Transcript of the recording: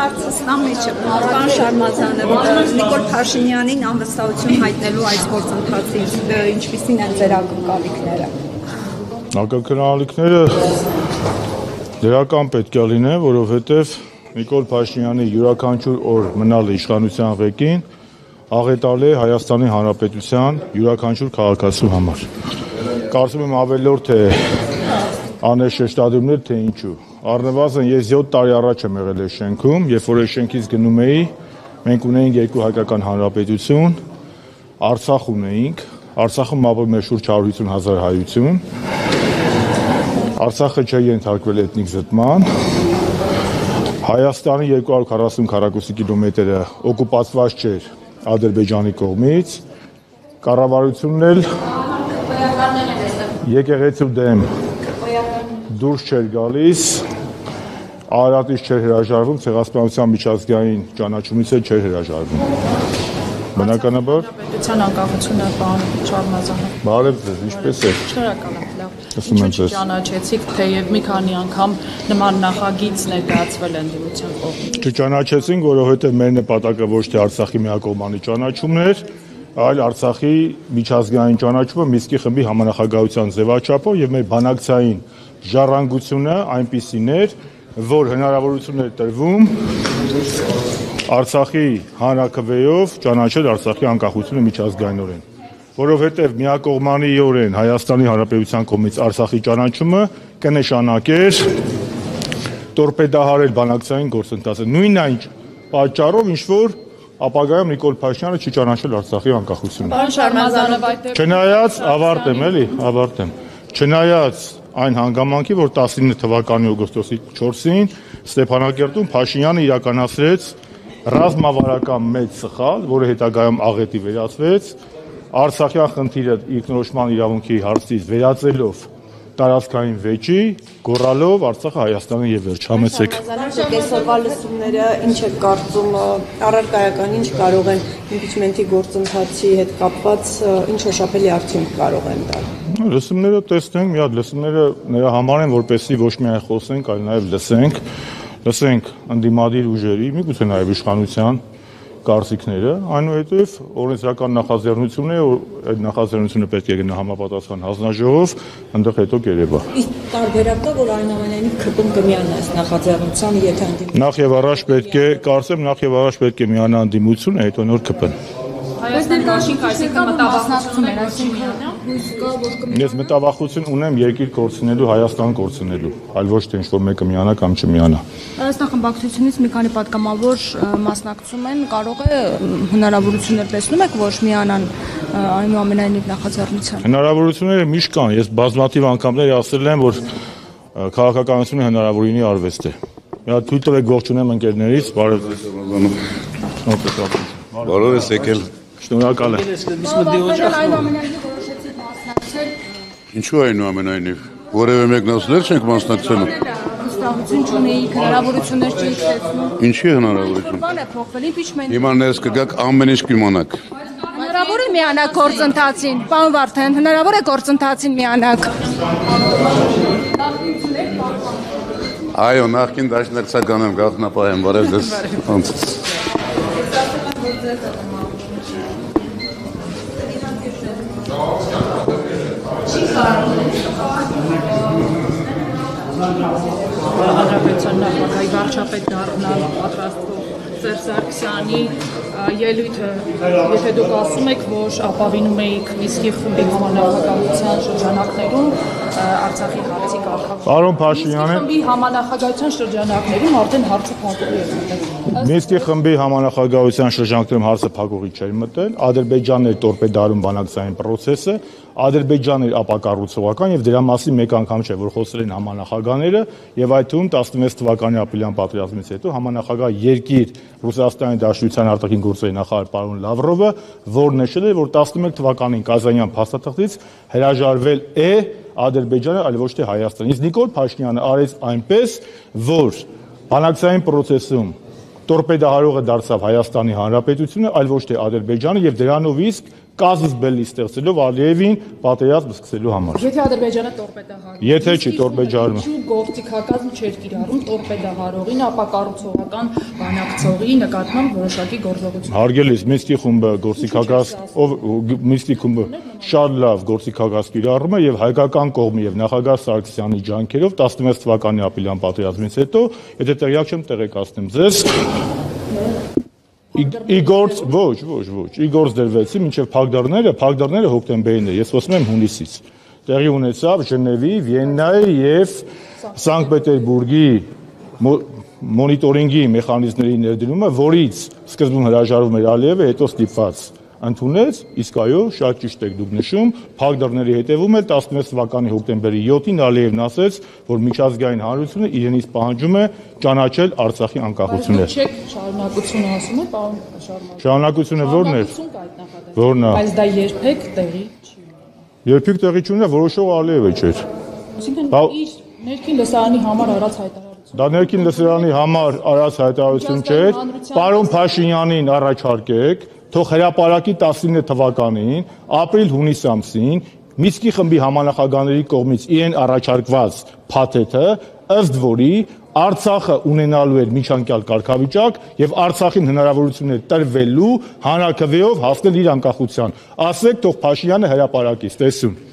հարցստան մեջը պարոն Շարմազանը Նիկոլ Փաշինյանին անվստահություն հայտնելու այս գործընթացից ինչպիսին են ձեր ակնկալիքները։ Ակնկալիքները դրական պետք է լինեն, որովհետև Նիկոլ Փաշինյանի յուրաքանչյուր օր մնալ իշխանության ղեկին աղետալ է Հայաստանի Հանրապետության յուրաքանչյուր քաղաքացու համար։ Կարծում եմ ավելորդ է անել շեշտադրումներ, թե ինչու։ Առնվազն ես 7 տարի առաջ եմ եղել այս շենքում, երբ որ այս շենքից գնում էի, մենք ունեինք երկու հայկական հանրապետություն, Արցախ ունեինք, Արցախում ապրում էր շուրջ 150,000 հայություն, Արցախը չէ ենթարկվել էթնիկ զտման, Հայաստանի 240 քառակուսի կիլոմետրը օկուպացված չէր Ադրբեջանի կողմից, կառավարությունն էլ եկեղեցու դեմ դուրս չէր գալիս, Արարատից չէր հրաժարվում, Ցեղասպանության միջազգային ճանաչումից էլ չէր հրաժարվում։ Բնականաբար Պետության անկախությունը պարոն Շարմազանը։ Բարև ձեզ, ինչպես եք։ Շնորհակալ եմ, լավ։ Ասում եմ ձեզ։ Ճանաչեցիք, թեև մի քանի անգամ նման նախագիծ ներկայացվել են դիմության կողմից։ Չճանաչեցինք, որովհետև մեր նպատակը ոչ թե Արցախի միակողմանի ճանաչումն էր, այլ Արցախի միջազգային ճանաչումը Մինսկի խմբի համանախագահության ձևաչափով եւ մեր բանակցային ժառանգությունը այնպիսին էր, որ հնարավորություն էր տրվում Արցախի հանրաքվեով ճանաչել Արցախի անկախությունը միջազգայինորեն, որովհետև միակողմանիորեն Հայաստանի Հանրապետության կողմից Արցախի ճանաչումը կնշանակեր տորպեդահարել բանակցային գործընթացը, նույն այն պատճառով, ինչ որ ապագայում Նիկոլ Փաշինյանը չի ճանաչել Արցախի անկախությունը։ Պարոն Շարմազանը, Չնայած, ավարտեմ, չնայած այն հանգամանքի, որ 19 թվականի օգոստոսի 4-ին Ստեփանակերտում Փաշինյանը իրականացրեց ռազմավարական մեծ սխալ, որը հետագայում աղետի վերածվեց, Արցախյան խնդիրը ինքնորոշման իրավունքի հարցից վերածելով տարածքային վեճի, գոռալով Արցախը Հայաստանը եւ վերջ, համեցեք։ Կեսօրվա լսումները ինչ է կարծում, առարկայական ինչ կարող են իմպիչմենտի գործընթացի հետ կապված ինչ հոշափելի արդյունք կարող են տալ։ Լսումները տեսնենք, մի հատ լսումները նրա համար են, որպեսզի ոչ միայն խոսենք, այլ նաեւ լսենք ընդդիմադիր ուժերի, միգուցե նաեւ իշխանության կարծիքները, այնուհետև օրենսդրական նախաձեռնություն է, այդ նախաձեռնությունը պետք է գնա համապատասխան հանձնաժողով, այնտեղ հետո կերևա։ Իսկ տարբերակ կա, որ այնուամենայնիվ ԿՊ-ն կմիանա այս նախաձեռնության, եթե ընդդիմություն։ Նախ եւ առաջ պետք է միանա ընդդիմությունը, հետո նոր ԿՊ-ն։ Այս ներկայացինք, այսինքն մտավախություն էր, այսինքն Ես մտավախություն ունեմ երկիր կորցնելու, Հայաստան կորցնելու, այլ ոչ թե ինչ-որ մեկը միանա կամ չմիանա։ Հայաստան խմբակցությունից մի քանի պատգամավոր մասնակցում են, կարող է հնարավորություններ տեսնում եք, որ միանան այնուամենայնիվ նախաձեռնության։ Հնարավորությունները միշտ կան, ես բազմաթիվ անգամներ ասել եմ, որ քաղաքականությունը հնարավորինի արվեստ է։ Մի հատ թույլ տվեք ողջունեմ ընկերներից, բարև ձեզ։ Բարով ես եկել։ Շնորհակալ եմ։ Ինչու այնուամենայնիվ որևէ մեկնասներ չենք մասնակցելու։ Վստահություն չունեիք, հնարավորություններ չեք տեսնում։ Ինչի հնարավորություն։ Բան է փոխվել, impeachment։ Հիմա ներս կգաք ամեն ինչ կիմանաք։ Հնարավոր է միանաք գործընթացին, պարոն Վարդան, հնարավոր է գործընթացին միանաք։ Այո, նախկին դաշնակցական եմ, գաղտնապահ եմ, բարև ձեզ։ Հանրապետության նախագահի վարչապետ դառնալ պատրաստվող Սերժ Սարգսյանի ելույթը, եթե դուք ասում եք, որ ապավինում էիք Մինսկի խմբի համանախագահության շրջանակներում Արցախի հարցի կարգավորումը։ Պարոն Փաշինյանը խմբի համանախագահության շրջանակներում արդեն հարցը փակուղի էր մտել։ Մինսկի խմբի համանախագահության շրջանակներում հարցը փակուղի չէր մտել, Ադրբեջանն էր տորպեդարում բանակցային process-ը, Ադրբեջանն էր ապակառուցողական եւ դրա մասին մեկ անգամ չէ, որ խոսել են համանախագահները եւ այդ թվում 16 թվականի ապրիլյան պատերազմից հետո համանախագահ երկիր Ռուսաստանի Դաշնության արտաքին գործերի նախարար պարոն Լավրովը, որ նշել է, որ 11 թվականին Կազանյան փաստաթղթից հրաժարվել է Ադրբեջանը, այլ ոչ թե Հայաստանը։ Իսկ Նիկոլ Փաշինյանը արեց այնպես, որ բանակցային process-ում տորպեդահարողը դարձավ Հայաստանի Հանրապետությունը, այլ ոչ թե Ադրբեջանը եւ դրանով իսկ կազզբելի ստեղծելով Ալիևին պատերազմ սկսելու համար։ Եթե Ադրբեջանը տորպեդահարում, Եթե չի տորպեդահարում, ինչու գործիքակազմ չէր կիրառում տորպեդահարողին, ապակառուցողական բանակցողի նկատմամբ որոշակի գործողություն։ Հարգելիս Մինսկի խումբը գործիքակազ, Մինսկի խումբը շատ լավ գործիքակազ կիրառում է եւ հայկական կողմի եւ նախագահ Սարգսյանի ջանքերով 16 թվականի ապրիլյան պատերազմից հետո, եթե տեղյակ չեմ, տեղեկացնեմ ձեզ, Իգործ դրվեցի մինչև փակդարները հոկտեմբերին է, ես խոսում եմ հունիսից։ Տեղի ունեցավ Ժնևի, Վիեննայի եւ Սանկտ Պետերբուրգի մոնիտորինգի մեխանիզմների ներդրումը, որից սկզբում հրաժարվում էր Ալիևը, հետո ստիպված ընդունեց, իսկ այո, շատ ճիշտ եք դուք նշում, փակդարների հետևում էլ 16 թվականի հոկտեմբերի 7-ին Ալիևն ասեց, որ միջազգային հանրությունը իրենից պահանջում է ճանաչել Արցախի անկախությունը։ Չեք շարունակությունը ասում է, պարոն Շարմազան։ Շարունակությունը ո՞րն է։ Ո՞րն է։ Բայց դա երբեք տեղի չի ունենա։ Երբեք տեղի չունենա, որոշող Ալիևը չէր։ Այսինքն իր ներքին լսարանի համար արած հայտարարություն։ Դա ներքին լսարանի համար արած հայտարարություն չէր։ Պարոն Փաշինյանին առաջարկեք, թող հրապարակի 19 թվականին, ապրիլ-հունիս ամսին, Մինսկի խմբի համանախագահների կողմից իրեն առաջարկված փաթեթը, ըստ որի Արցախը ունենալու էր միջանկյալ կարգավիճակ եւ Արցախին հնարավորություն էր տրվելու հանրաքվեով հասնել իր անկախության։ Ասեք, թող Փաշինյանը հրապարակի, տեսուն։